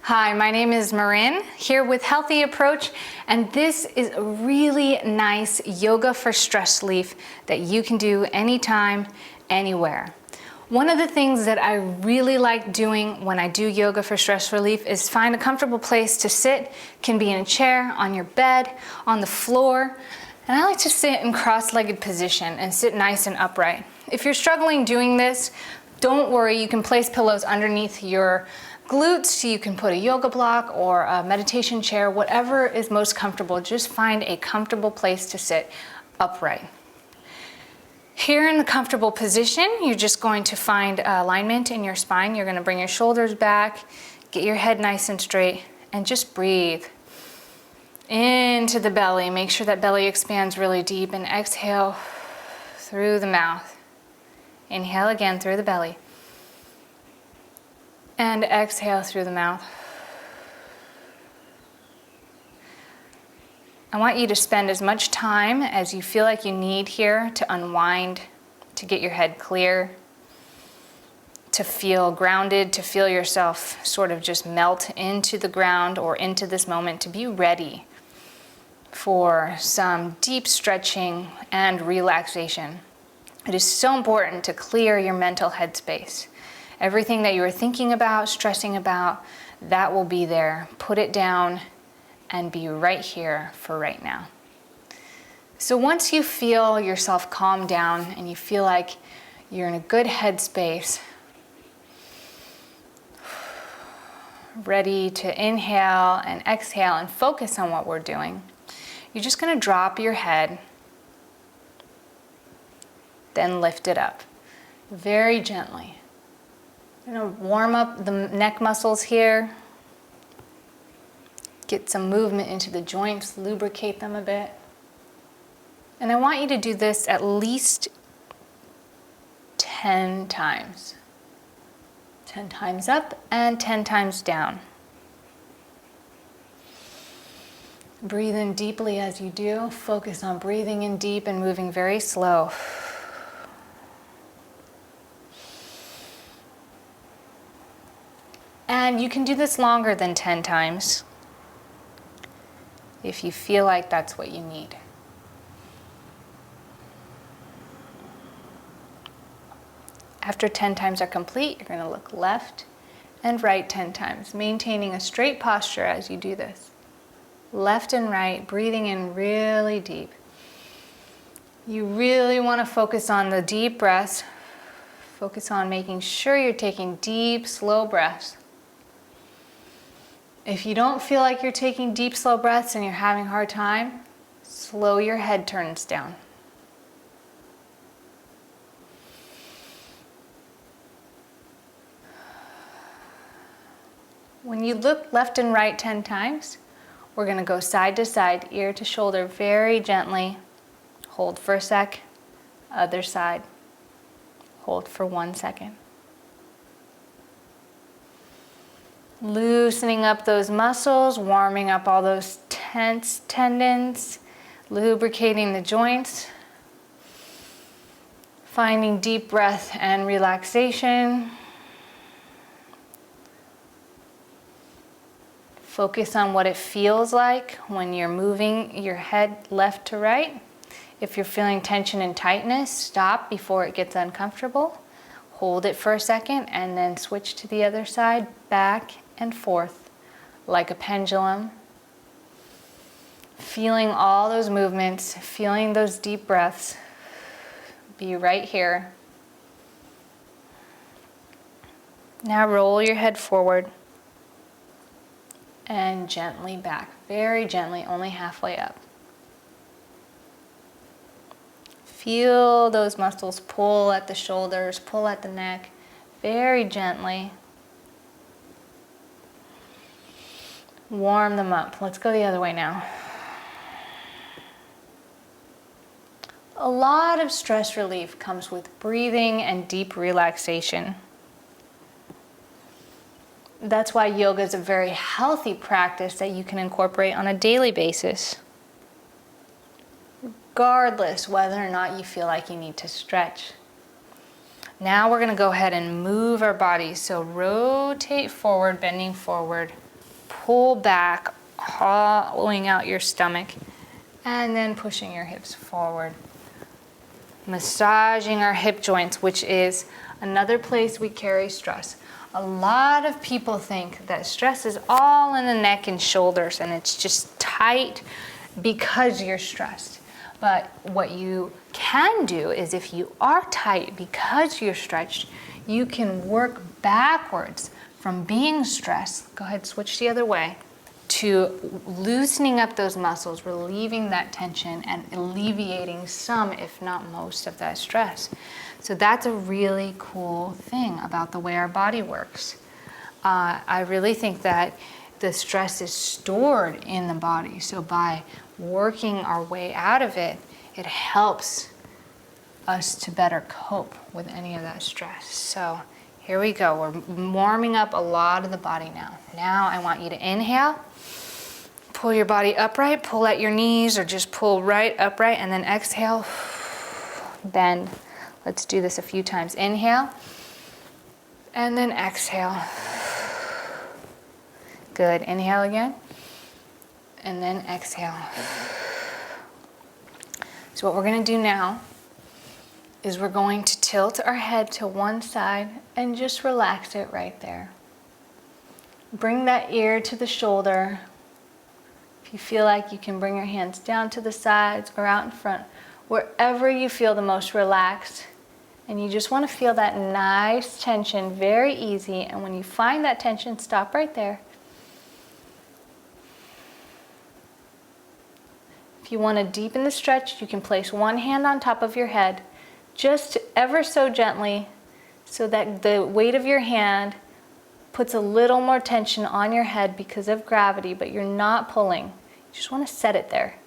Hi, my name is Marin, here with Healthy Approach, and this is a really nice yoga for stress relief that you can do anytime, anywhere. One of the things that I really like doing when I do yoga for stress relief is find a comfortable place to sit. Can be in a chair, on your bed, on the floor, and I like to sit in cross-legged position and sit nice and upright. If you're struggling doing this, don't worry, you can place pillows underneath your glutes, you can put a yoga block or a meditation chair, whatever is most comfortable. Just find a comfortable place to sit upright. Here in the comfortable position, you're just going to find alignment in your spine. You're going to bring your shoulders back, get your head nice and straight, and just breathe into the belly. Make sure that belly expands really deep, and exhale through the mouth. Inhale again through the belly. And exhale through the mouth. I want you to spend as much time as you feel like you need here to unwind, to get your head clear, to feel grounded, to feel yourself sort of just melt into the ground or into this moment, to be ready for some deep stretching and relaxation. It is so important to clear your mental headspace. Everything that you were thinking about, stressing about, that will be there. Put it down and be right here for right now. So once you feel yourself calm down and you feel like you're in a good headspace, ready to inhale and exhale and focus on what we're doing, you're just going to drop your head, then lift it up very gently. I'm going to warm up the neck muscles here. Get some movement into the joints, lubricate them a bit. And I want you to do this at least 10 times. 10 times up and 10 times down. Breathe in deeply as you do. Focus on breathing in deep and moving very slow. And you can do this longer than 10 times if you feel like that's what you need. After 10 times are complete, you're going to look left and right 10 times, maintaining a straight posture as you do this. Left and right, breathing in really deep. You really want to focus on the deep breaths. Focus on making sure you're taking deep, slow breaths. If you don't feel like you're taking deep, slow breaths and you're having a hard time, slow your head turns down. When you look left and right 10 times, we're going to go side to side, ear to shoulder, very gently. Hold for a sec. Other side. Hold for 1 second. Loosening up those muscles, warming up all those tense tendons, lubricating the joints, finding deep breath and relaxation. Focus on what it feels like when you're moving your head left to right. If you're feeling tension and tightness, stop before it gets uncomfortable. Hold it for a second and then switch to the other side, back and forth like a pendulum. Feeling all those movements, feeling those deep breaths. Be right here. Now roll your head forward and gently back, very gently, only halfway up. Feel those muscles pull at the shoulders, pull at the neck, very gently. Warm them up. Let's go the other way now. A lot of stress relief comes with breathing and deep relaxation. That's why yoga is a very healthy practice that you can incorporate on a daily basis, regardless whether or not you feel like you need to stretch. Now we're going to go ahead and move our bodies. So rotate forward, bending forward, pull back, hollowing out your stomach, and then pushing your hips forward. Massaging our hip joints, which is another place we carry stress. A lot of people think that stress is all in the neck and shoulders and it's just tight because you're stressed. But what you can do is if you are tight because you're stretched, you can work backwards from being stressed, go ahead, switch the other way, to loosening up those muscles, relieving that tension, and alleviating some, if not most, of that stress. So that's a really cool thing about the way our body works. I really think that the stress is stored in the body. So by working our way out of it, it helps us to better cope with any of that stress. So here we go. We're warming up a lot of the body now. Now I want you to inhale, pull your body upright, pull at your knees or just pull right upright, and then exhale, bend. Let's do this a few times. Inhale, and then exhale. Good. Inhale again, and then exhale. So what we're going to do now is we're going to tilt our head to one side and just relax it right there. Bring that ear to the shoulder. If you feel like you can bring your hands down to the sides or out in front, wherever you feel the most relaxed. And you just want to feel that nice tension, very easy. And when you find that tension, stop right there. If you want to deepen the stretch, you can place one hand on top of your head, just ever so gently, so that the weight of your hand puts a little more tension on your head because of gravity, but you're not pulling. You just want to set it there.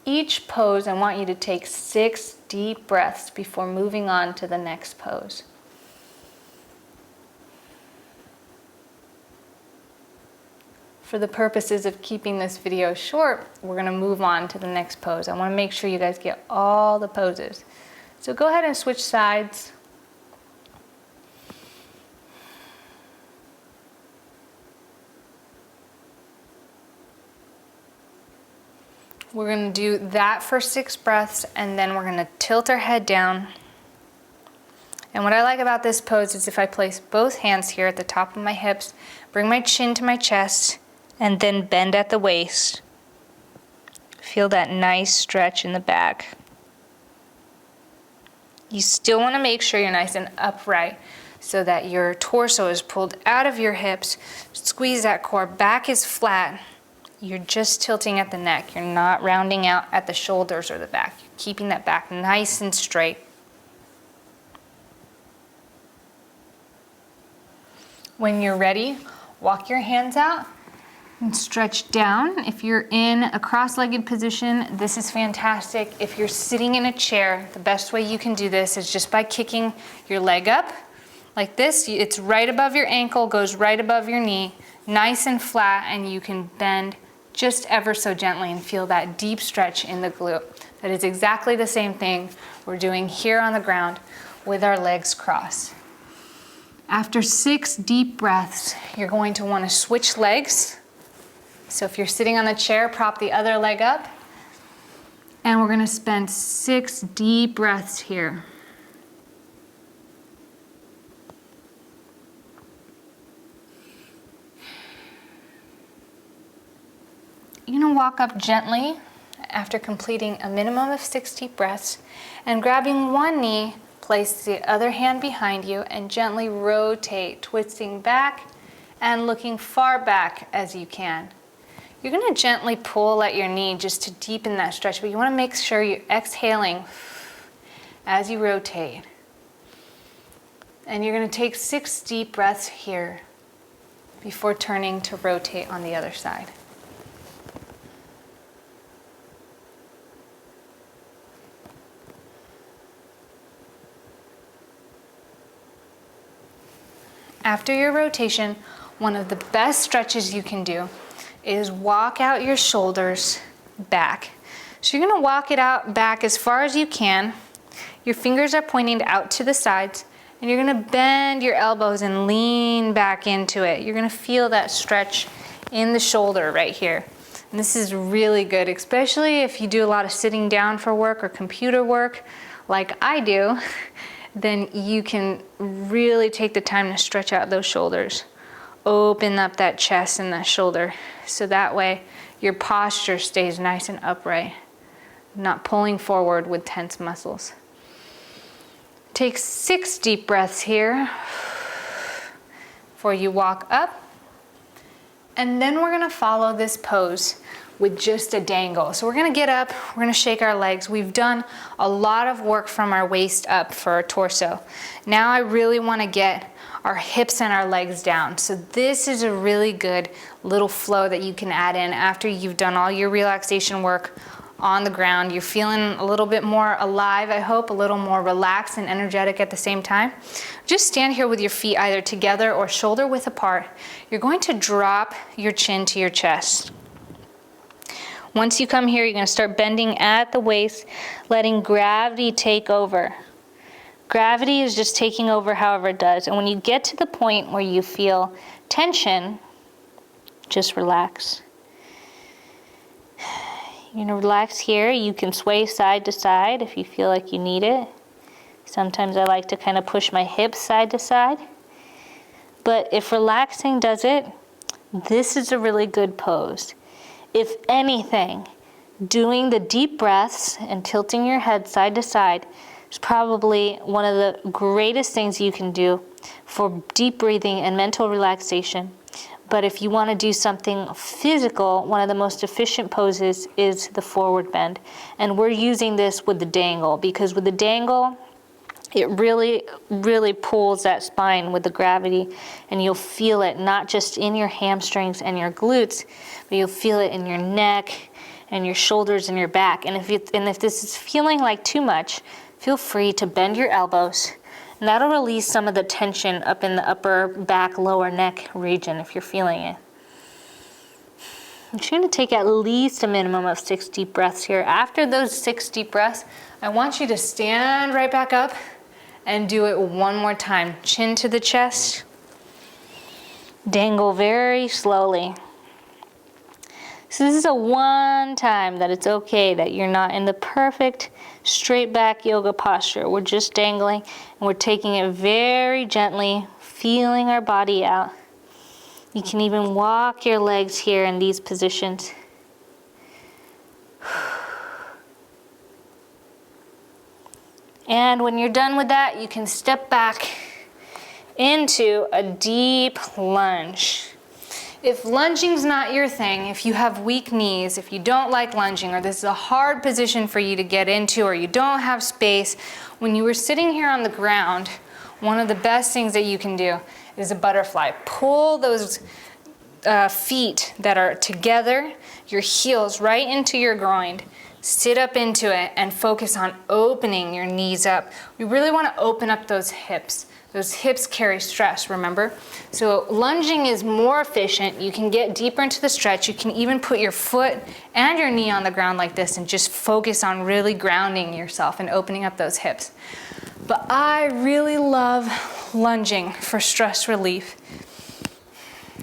Each pose, I want you to take 6 deep breaths before moving on to the next pose. For the purposes of keeping this video short, we're going to move on to the next pose. I want to make sure you guys get all the poses. So go ahead and switch sides. We're going to do that for 6 breaths, and then we're going to tilt our head down. And what I like about this pose is if I place both hands here at the top of my hips, bring my chin to my chest, and then bend at the waist. Feel that nice stretch in the back. You still want to make sure you're nice and upright so that your torso is pulled out of your hips. Squeeze that core. Back is flat. You're just tilting at the neck. You're not rounding out at the shoulders or the back. You're keeping that back nice and straight. When you're ready, walk your hands out and stretch down. If you're in a cross-legged position, this is fantastic. If you're sitting in a chair, the best way you can do this is just by kicking your leg up like this. It's right above your ankle, goes right above your knee, nice and flat, and you can bend just ever so gently and feel that deep stretch in the glute. That is exactly the same thing we're doing here on the ground with our legs crossed. After 6 deep breaths, you're going to want to switch legs. So if you're sitting on the chair, prop the other leg up. And we're going to spend 6 deep breaths here. You're going to walk up gently after completing a minimum of 6 deep breaths, and grabbing one knee, place the other hand behind you and gently rotate, twisting back and looking far back as you can. You're going to gently pull at your knee just to deepen that stretch, but you want to make sure you're exhaling as you rotate. And you're going to take 6 deep breaths here before turning to rotate on the other side. After your rotation, one of the best stretches you can do is walk out your shoulders back. So you're going to walk it out back as far as you can. Your fingers are pointing out to the sides, And you're gonna bend your elbows and lean back into it. You're gonna feel that stretch in the shoulder right here. And this is really good, especially if you do a lot of sitting down for work or computer work like I do, then you can really take the time to stretch out those shoulders. Open up that chest and that shoulder, so that way your posture stays nice and upright, not pulling forward with tense muscles. Take 6 deep breaths here before you walk up. And then we're gonna follow this pose with just a dangle. So we're gonna get up, we're gonna shake our legs. We've done a lot of work from our waist up for our torso. Now I really wanna get our hips and our legs down. So this is a really good little flow that you can add in after you've done all your relaxation work on the ground. You're feeling a little bit more alive, I hope, a little more relaxed and energetic at the same time. Just stand here with your feet either together or shoulder width apart. You're going to drop your chin to your chest. Once you come here, you're going to start bending at the waist, letting gravity take over. Gravity is just taking over however it does. And when you get to the point where you feel tension, just relax. You're going to relax here. You can sway side to side if you feel like you need it. Sometimes I like to kind of push my hips side to side. But if relaxing does it, this is a really good pose. If anything, doing the deep breaths and tilting your head side to side is probably one of the greatest things you can do for deep breathing and mental relaxation. But if you want to do something physical, one of the most efficient poses is the forward bend. And we're using this with the dangle, because with the dangle, it really, really pulls that spine with the gravity, and you'll feel it not just in your hamstrings and your glutes, but you'll feel it in your neck and your shoulders and your back. And if this is feeling like too much, feel free to bend your elbows, and that'll release some of the tension up in the upper back, lower neck region if you're feeling it. I'm trying to take at least a minimum of 6 deep breaths here. After those 6 deep breaths, I want you to stand right back up and do it one more time. Chin to the chest. Dangle very slowly. So this is a one time that it's okay that you're not in the perfect straight back yoga posture. We're just dangling and we're taking it very gently, feeling our body out. You can even walk your legs here in these positions. And when you're done with that, you can step back into a deep lunge. If lunging's not your thing, if you have weak knees, if you don't like lunging, or this is a hard position for you to get into, or you don't have space, when you were sitting here on the ground, one of the best things that you can do is a butterfly. Pull those feet that are together, your heels right into your groin. Sit up into it and focus on opening your knees up. We really want to open up those hips. Those hips carry stress, remember? So lunging is more efficient. You can get deeper into the stretch. You can even put your foot and your knee on the ground like this and just focus on really grounding yourself and opening up those hips. But I really love lunging for stress relief.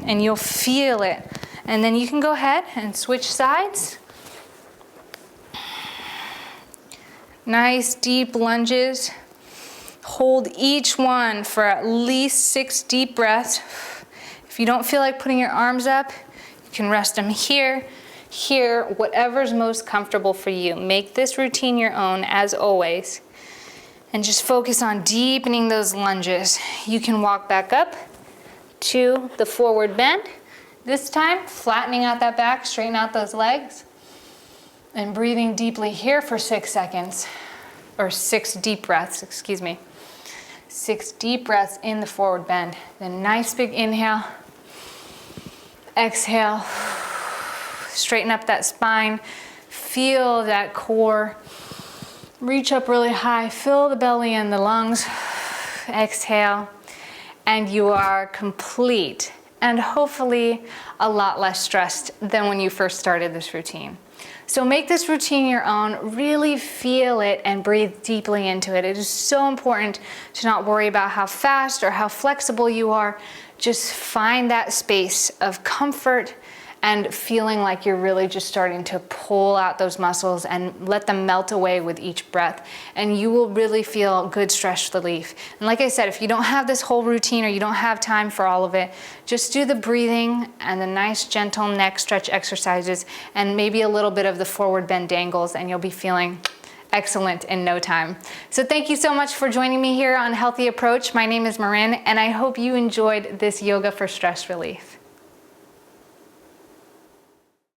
And you'll feel it. And then you can go ahead and switch sides. Nice deep lunges. Hold each one for at least 6 deep breaths. If you don't feel like putting your arms up, you can rest them here, whatever's most comfortable for you. Make this routine your own, as always. And just focus on deepening those lunges. You can walk back up to the forward bend. This time, flattening out that back, straighten out those legs. And breathing deeply here for 6 seconds, or 6 deep breaths, excuse me. 6 deep breaths in the forward bend. Then nice big inhale. Exhale. Straighten up that spine. Feel that core. Reach up really high. Fill the belly and the lungs. Exhale. And you are complete and hopefully a lot less stressed than when you first started this routine. So make this routine your own, really feel it and breathe deeply into it. It is so important to not worry about how fast or how flexible you are. Just find that space of comfort and feeling like you're really just starting to pull out those muscles and let them melt away with each breath. And you will really feel good stress relief. And like I said, if you don't have this whole routine or you don't have time for all of it, just do the breathing and the nice gentle neck stretch exercises and maybe a little bit of the forward bend dangles, and you'll be feeling excellent in no time. So thank you so much for joining me here on Healthy Approach. My name is Marin, and I hope you enjoyed this yoga for stress relief.